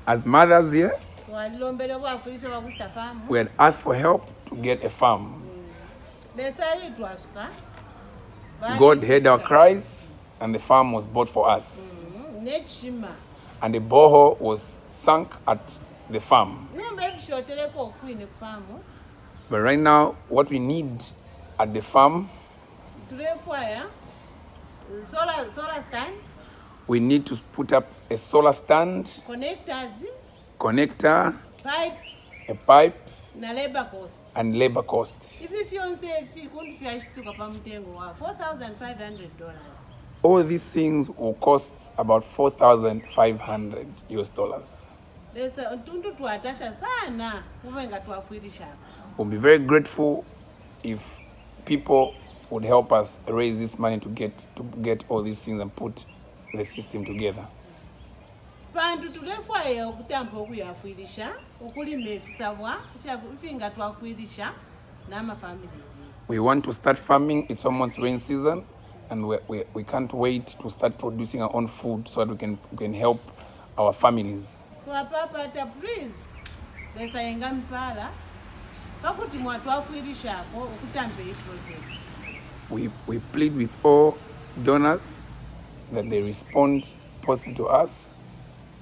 As mothers here, we had asked for help to get a farm. God heard our cries, and the farm was bought for us. And the borehole was sunk at the farm. But right now, what we need at the farm, solar stand. We need to put up a solar stand, connector, Pipes, a pipe, na labor cost. And labor cost. If you say $4,500. All these things will cost about $4,500 US. We'll be very grateful if people would help us raise this money to get all these things and put the system together. We want to start farming. It's almost rain season, and we can't wait to start producing our own food so that we can help our families. We plead with all donors that they respond positive to us,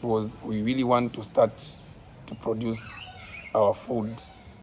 because we really want to start to produce our food